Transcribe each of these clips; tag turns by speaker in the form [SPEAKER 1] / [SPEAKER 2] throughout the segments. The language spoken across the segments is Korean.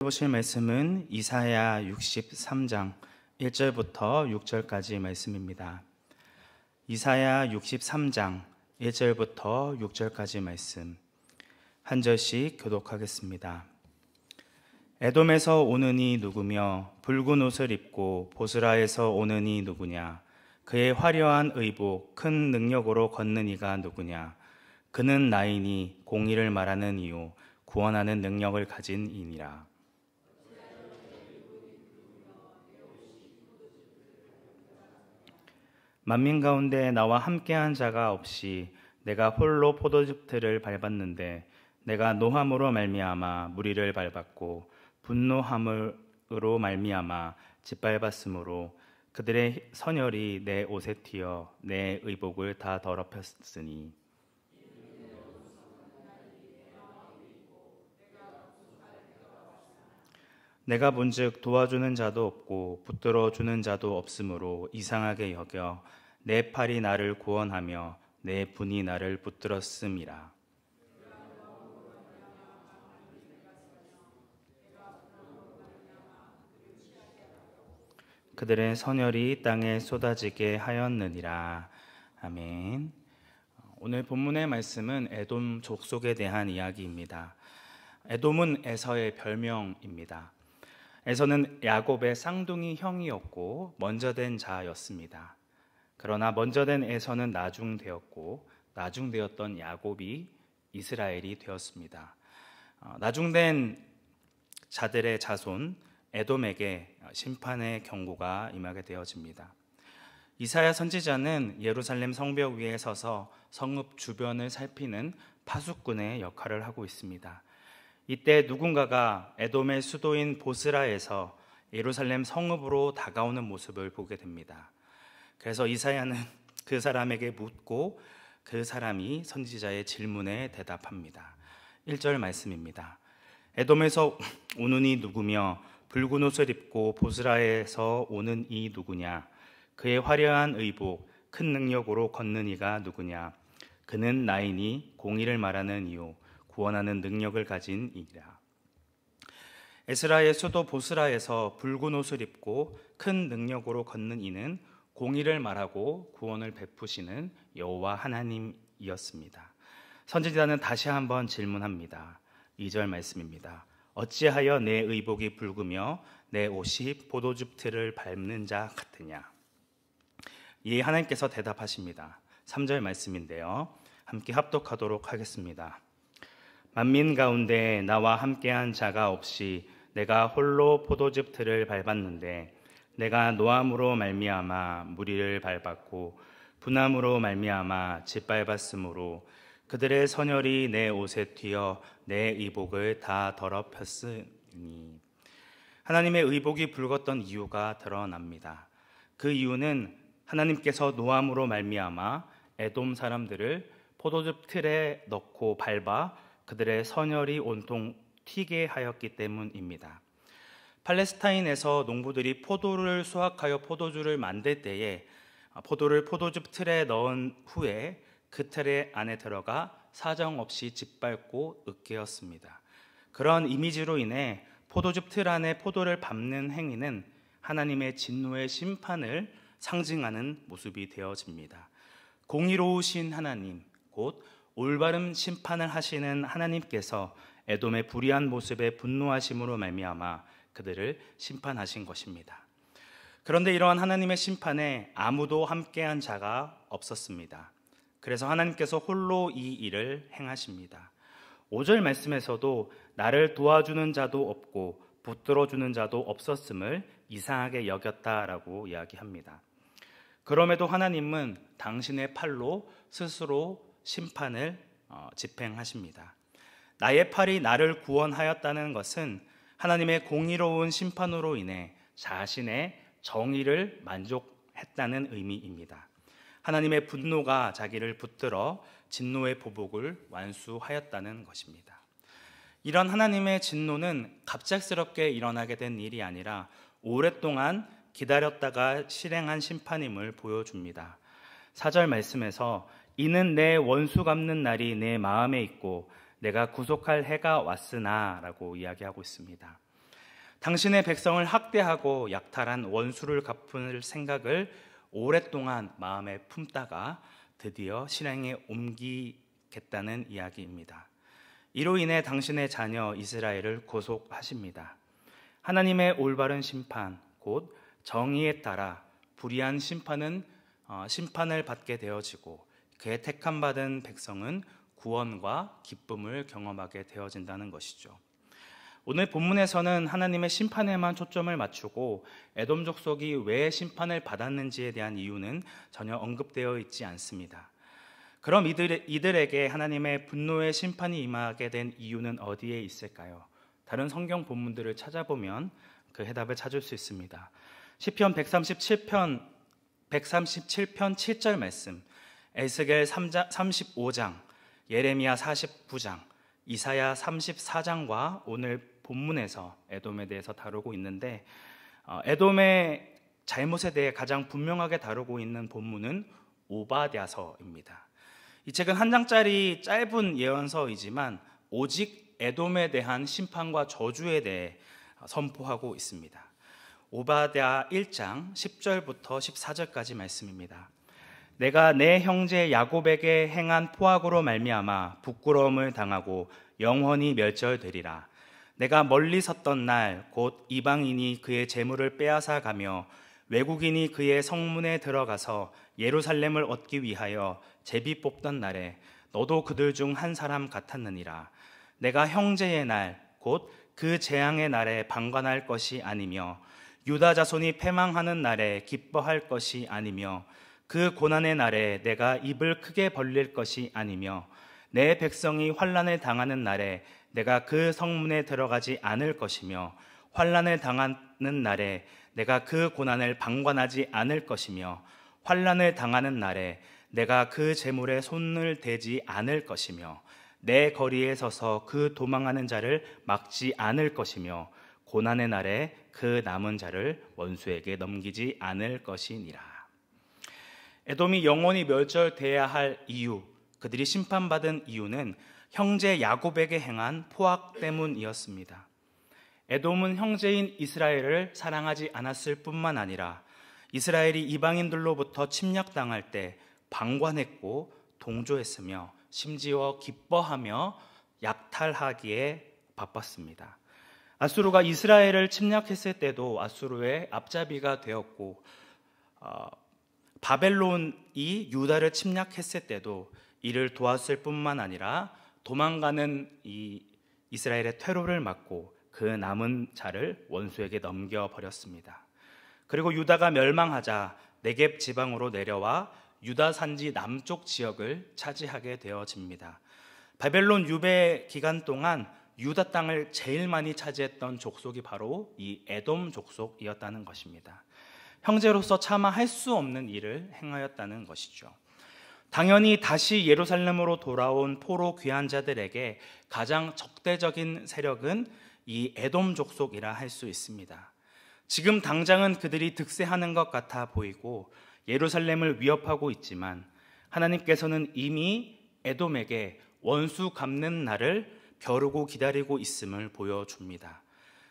[SPEAKER 1] 보실 말씀은 이사야 63장 1절부터 6절까지 말씀입니다. 이사야 63장 1절부터 6절까지 말씀 한 절씩 교독하겠습니다. 에돔에서 오는 이 누구며 붉은 옷을 입고 보스라에서 오는 이 누구냐? 그의 화려한 의복 큰 능력으로 걷는 이가 누구냐? 그는 나이니 공의를 말하는 이요 구원하는 능력을 가진 이니라. 만민 가운데 나와 함께한 자가 없이 내가 홀로 포도즙들을 밟았는데 내가 노함으로 말미암아 무리를 밟았고 분노함으로 말미암아 짓밟았으므로 그들의 선혈이 내 옷에 튀어 내 의복을 다 더럽혔으니 내가 본즉 도와주는 자도 없고 붙들어 주는 자도 없으므로 이상하게 여겨 내 팔이 나를 구원하며 내 분이 나를 붙들었음이라. 그들의 선혈이 땅에 쏟아지게 하였느니라. 아멘. 오늘 본문의 말씀은 에돔 족속에 대한 이야기입니다. 에돔은 에서의 별명입니다. 에서는 야곱의 쌍둥이 형이었고 먼저 된 자였습니다. 그러나 먼저 된 에서는 나중되었고 나중되었던 야곱이 이스라엘이 되었습니다. 나중된 자들의 자손 에돔에게 심판의 경고가 임하게 되어집니다. 이사야 선지자는 예루살렘 성벽 위에 서서 성읍 주변을 살피는 파수꾼의 역할을 하고 있습니다. 이때 누군가가 에돔의 수도인 보스라에서 예루살렘 성읍으로 다가오는 모습을 보게 됩니다. 그래서 이사야는 그 사람에게 묻고 그 사람이 선지자의 질문에 대답합니다. 1절 말씀입니다. 에돔에서 오는 이 누구며 붉은 옷을 입고 보스라에서 오는 이 누구냐? 그의 화려한 의복 큰 능력으로 걷는 이가 누구냐? 그는 나이니 공의를 말하는 이요 구원하는 능력을 가진 이라. 에스라의 수도 보스라에서 붉은 옷을 입고 큰 능력으로 걷는 이는 공의를 말하고 구원을 베푸시는 여호와 하나님이었습니다. 선지자는 다시 한번 질문합니다. 2절 말씀입니다. 어찌하여 내 의복이 붉으며 내 옷이 포도즙 틀을 밟는 자 같으냐? 이에 하나님께서 대답하십니다. 3절 말씀인데요. 함께 합독하도록 하겠습니다. 만민 가운데 나와 함께한 자가 없이 내가 홀로 포도즙 틀을 밟았는데 내가 노함으로 말미암아 무리를 밟았고 분함으로 말미암아 짓밟았으므로 그들의 선혈이 내 옷에 튀어 내 의복을 다 더럽혔으니. 하나님의 의복이 붉었던 이유가 드러납니다. 그 이유는 하나님께서 노함으로 말미암아 에돔 사람들을 포도즙 틀에 넣고 밟아 그들의 선혈이 온통 튀게 하였기 때문입니다. 팔레스타인에서 농부들이 포도를 수확하여 포도주를 만들 때에 포도를 포도즙 틀에 넣은 후에 그 틀 안에 들어가 사정없이 짓밟고 으깨었습니다. 그런 이미지로 인해 포도즙 틀 안에 포도를 밟는 행위는 하나님의 진노의 심판을 상징하는 모습이 되어집니다. 공의로우신 하나님, 곧 올바른 심판을 하시는 하나님께서 에돔의 불의한 모습에 분노하심으로 말미암아 그들을 심판하신 것입니다. 그런데 이러한 하나님의 심판에 아무도 함께한 자가 없었습니다. 그래서 하나님께서 홀로 이 일을 행하십니다. 5절 말씀에서도 나를 도와주는 자도 없고 붙들어주는 자도 없었음을 이상하게 여겼다라고 이야기합니다. 그럼에도 하나님은 당신의 팔로 스스로 심판을 집행하십니다. 나의 팔이 나를 구원하였다는 것은 하나님의 공의로운 심판으로 인해 자신의 정의를 만족했다는 의미입니다. 하나님의 분노가 자기를 붙들어 진노의 보복을 완수하였다는 것입니다. 이런 하나님의 진노는 갑작스럽게 일어나게 된 일이 아니라 오랫동안 기다렸다가 실행한 심판임을 보여줍니다. 4절 말씀에서 이는 내 원수 갚는 날이 내 마음에 있고 내가 구속할 해가 왔으나 라고 이야기하고 있습니다. 당신의 백성을 학대하고 약탈한 원수를 갚을 생각을 오랫동안 마음에 품다가 드디어 실행에 옮기겠다는 이야기입니다. 이로 인해 당신의 자녀 이스라엘을 구속하십니다. 하나님의 올바른 심판, 곧 정의에 따라 불의한 심판을 받게 되어지고 그의 택함받은 백성은 구원과 기쁨을 경험하게 되어진다는 것이죠. 오늘 본문에서는 하나님의 심판에만 초점을 맞추고 에돔 족속이 왜 심판을 받았는지에 대한 이유는 전혀 언급되어 있지 않습니다. 그럼 이들에게 하나님의 분노의 심판이 임하게 된 이유는 어디에 있을까요? 다른 성경 본문들을 찾아보면 그 해답을 찾을 수 있습니다. 시편 137편 7절 말씀, 에스겔 35장, 예레미야 49장, 이사야 34장과 오늘 본문에서 에돔에 대해서 다루고 있는데, 에돔의 잘못에 대해 가장 분명하게 다루고 있는 본문은 오바댜서입니다. 이 책은 한 장짜리 짧은 예언서이지만 오직 에돔에 대한 심판과 저주에 대해 선포하고 있습니다. 오바댜 1장 10절부터 14절까지 말씀입니다. 내가 내 형제 야곱에게 행한 포악으로 말미암아 부끄러움을 당하고 영원히 멸절되리라. 내가 멀리 섰던 날 곧 이방인이 그의 재물을 빼앗아 가며 외국인이 그의 성문에 들어가서 예루살렘을 얻기 위하여 제비 뽑던 날에 너도 그들 중 한 사람 같았느니라. 내가 형제의 날 곧 그 재앙의 날에 방관할 것이 아니며 유다 자손이 패망하는 날에 기뻐할 것이 아니며 그 고난의 날에 내가 입을 크게 벌릴 것이 아니며 내 백성이 환난을 당하는 날에 내가 그 성문에 들어가지 않을 것이며 환난을 당하는 날에 내가 그 고난을 방관하지 않을 것이며 환난을 당하는 날에 내가 그 재물에 손을 대지 않을 것이며 내 거리에 서서 그 도망하는 자를 막지 않을 것이며 고난의 날에 그 남은 자를 원수에게 넘기지 않을 것이니라. 에돔이 영원히 멸절돼야 할 이유, 그들이 심판받은 이유는 형제 야곱에게 행한 포악 때문이었습니다. 에돔은 형제인 이스라엘을 사랑하지 않았을 뿐만 아니라 이스라엘이 이방인들로부터 침략당할 때 방관했고 동조했으며 심지어 기뻐하며 약탈하기에 바빴습니다. 아수르가 이스라엘을 침략했을 때도 아수르의 앞잡이가 되었고 바벨론이 유다를 침략했을 때도 이를 도왔을 뿐만 아니라 도망가는 이 이스라엘의 퇴로를 막고 그 남은 자를 원수에게 넘겨버렸습니다. 그리고 유다가 멸망하자 네겝 지방으로 내려와 유다 산지 남쪽 지역을 차지하게 되어집니다. 바벨론 유배 기간 동안 유다 땅을 제일 많이 차지했던 족속이 바로 이 에돔 족속이었다는 것입니다. 형제로서 차마 할 수 없는 일을 행하였다는 것이죠. 당연히 다시 예루살렘으로 돌아온 포로 귀환 자들에게 가장 적대적인 세력은 이 에돔 족속이라 할 수 있습니다. 지금 당장은 그들이 득세하는 것 같아 보이고 예루살렘을 위협하고 있지만 하나님께서는 이미 에돔에게 원수 갚는 날을 벼르고 기다리고 있음을 보여줍니다.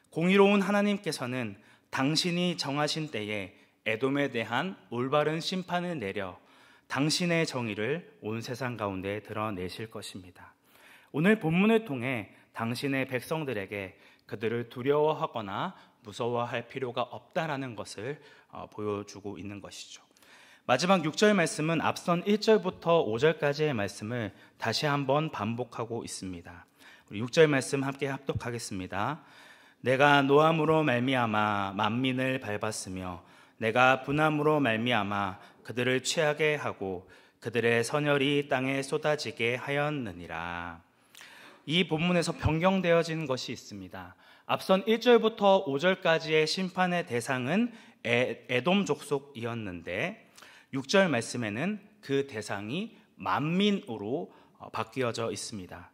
[SPEAKER 1] 공의로운 하나님께서는 당신이 정하신 때에 에돔에 대한 올바른 심판을 내려 당신의 정의를 온 세상 가운데 드러내실 것입니다. 오늘 본문을 통해 당신의 백성들에게 그들을 두려워하거나 무서워할 필요가 없다라는 것을 보여주고 있는 것이죠. 마지막 6절 말씀은 앞선 1절부터 5절까지의 말씀을 다시 한번 반복하고 있습니다. 우리 6절 말씀 함께 합독하겠습니다. 내가 노함으로 말미암아 만민을 밟았으며 내가 분함으로 말미암아 그들을 취하게 하고 그들의 선혈이 땅에 쏟아지게 하였느니라. 이 본문에서 변경되어진 것이 있습니다. 앞선 1절부터 5절까지의 심판의 대상은 에돔 족속이었는데 6절 말씀에는 그 대상이 만민으로 바뀌어져 있습니다.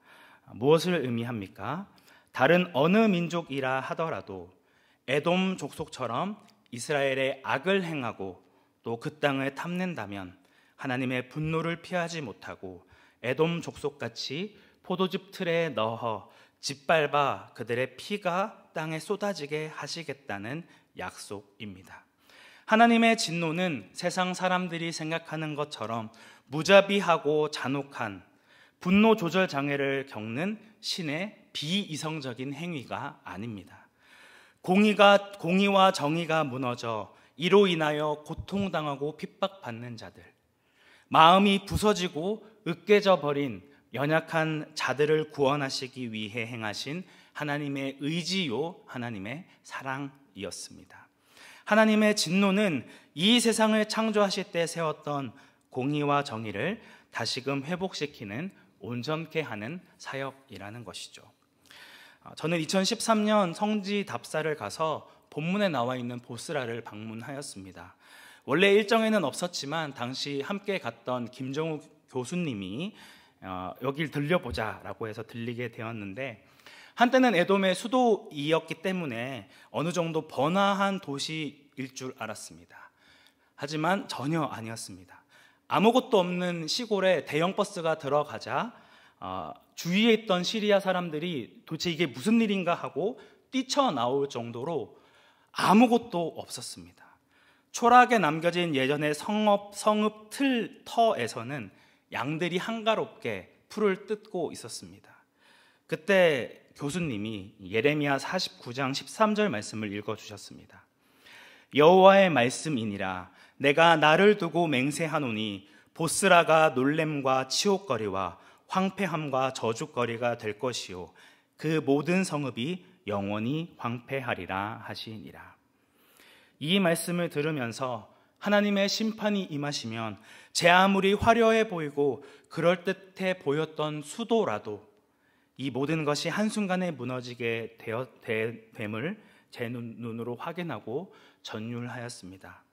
[SPEAKER 1] 무엇을 의미합니까? 다른 어느 민족이라 하더라도 에돔 족속처럼 이스라엘의 악을 행하고 또 그 땅을 탐낸다면 하나님의 분노를 피하지 못하고 에돔 족속같이 포도즙 틀에 넣어 짓밟아 그들의 피가 땅에 쏟아지게 하시겠다는 약속입니다. 하나님의 진노는 세상 사람들이 생각하는 것처럼 무자비하고 잔혹한 분노 조절 장애를 겪는 신의 비이성적인 행위가 아닙니다. 공의와 정의가 무너져 이로 인하여 고통당하고 핍박받는 자들, 마음이 부서지고 으깨져 버린 연약한 자들을 구원하시기 위해 행하신 하나님의 의지요, 하나님의 사랑이었습니다. 하나님의 진노는 이 세상을 창조하실 때 세웠던 공의와 정의를 다시금 회복시키는 온전케 하는 사역이라는 것이죠. 저는 2013년 성지 답사를 가서 본문에 나와 있는 보스라를 방문하였습니다. 원래 일정에는 없었지만 당시 함께 갔던 김정우 교수님이 여길 들려보자라고 해서 들리게 되었는데, 한때는 에돔의 수도이었기 때문에 어느 정도 번화한 도시일 줄 알았습니다. 하지만 전혀 아니었습니다. 아무것도 없는 시골에 대형 버스가 들어가자 주위에 있던 시리아 사람들이 도대체 이게 무슨 일인가 하고 뛰쳐나올 정도로 아무것도 없었습니다. 초락에 남겨진 예전의 성읍 터에서는 양들이 한가롭게 풀을 뜯고 있었습니다. 그때 교수님이 예레미야 49장 13절 말씀을 읽어주셨습니다. 여호와의 말씀이니라. 내가 나를 두고 맹세하노니 보스라가 놀램과 치욕거리와 황폐함과 저주거리가 될 것이요 그 모든 성읍이 영원히 황폐하리라 하시니라. 이 말씀을 들으면서 하나님의 심판이 임하시면 제 아무리 화려해 보이고 그럴듯해 보였던 수도라도 이 모든 것이 한순간에 무너지게 됨을 제 눈으로 확인하고 전율하였습니다.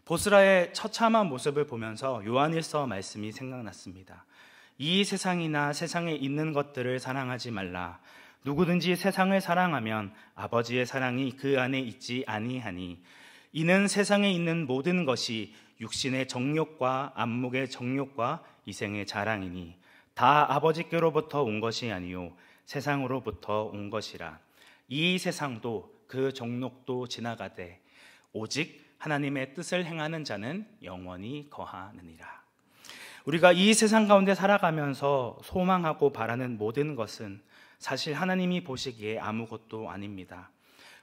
[SPEAKER 1] 보스라의 처참한 모습을 보면서 요한일서 말씀이 생각났습니다. 이 세상이나 세상에 있는 것들을 사랑하지 말라. 누구든지 세상을 사랑하면 아버지의 사랑이 그 안에 있지 아니하니 이는 세상에 있는 모든 것이 육신의 정욕과 안목의 정욕과 이생의 자랑이니 다 아버지께로부터 온 것이 아니요 세상으로부터 온 것이라. 이 세상도 그 정욕도 지나가되 오직 하나님의 뜻을 행하는 자는 영원히 거하느니라. 우리가 이 세상 가운데 살아가면서 소망하고 바라는 모든 것은 사실 하나님이 보시기에 아무것도 아닙니다.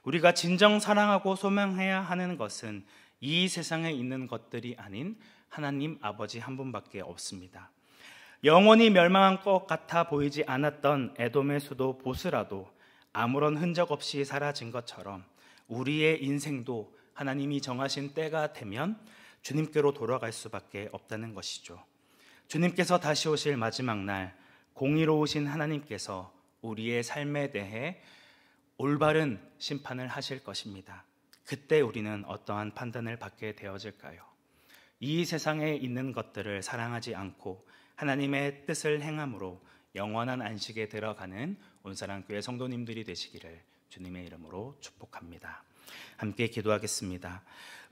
[SPEAKER 1] 우리가 진정 사랑하고 소망해야 하는 것은 이 세상에 있는 것들이 아닌 하나님 아버지 한 분밖에 없습니다. 영원히 멸망한 것 같아 보이지 않았던 에돔의 수도 보스라도 아무런 흔적 없이 사라진 것처럼 우리의 인생도 하나님이 정하신 때가 되면 주님께로 돌아갈 수밖에 없다는 것이죠. 주님께서 다시 오실 마지막 날 공의로우신 하나님께서 우리의 삶에 대해 올바른 심판을 하실 것입니다. 그때 우리는 어떠한 판단을 받게 되어질까요? 이 세상에 있는 것들을 사랑하지 않고 하나님의 뜻을 행함으로 영원한 안식에 들어가는 온사랑교회 성도님들이 되시기를 주님의 이름으로 축복합니다. 함께 기도하겠습니다.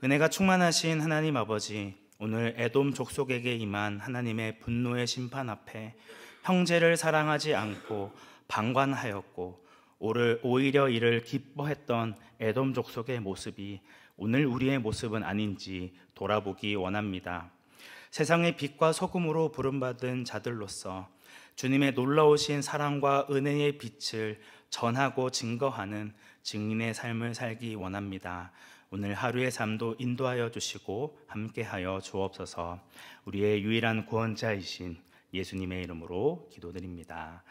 [SPEAKER 1] 은혜가 충만하신 하나님 아버지, 오늘 에돔 족속에게 임한 하나님의 분노의 심판 앞에 형제를 사랑하지 않고 방관하였고 오히려 이를 기뻐했던 에돔 족속의 모습이 오늘 우리의 모습은 아닌지 돌아보기 원합니다. 세상의 빛과 소금으로 부름받은 자들로서 주님의 놀라우신 사랑과 은혜의 빛을 전하고 증거하는 증인의 삶을 살기 원합니다. 오늘 하루의 삶도 인도하여 주시고 함께하여 주옵소서. 우리의 유일한 구원자이신 예수님의 이름으로 기도드립니다.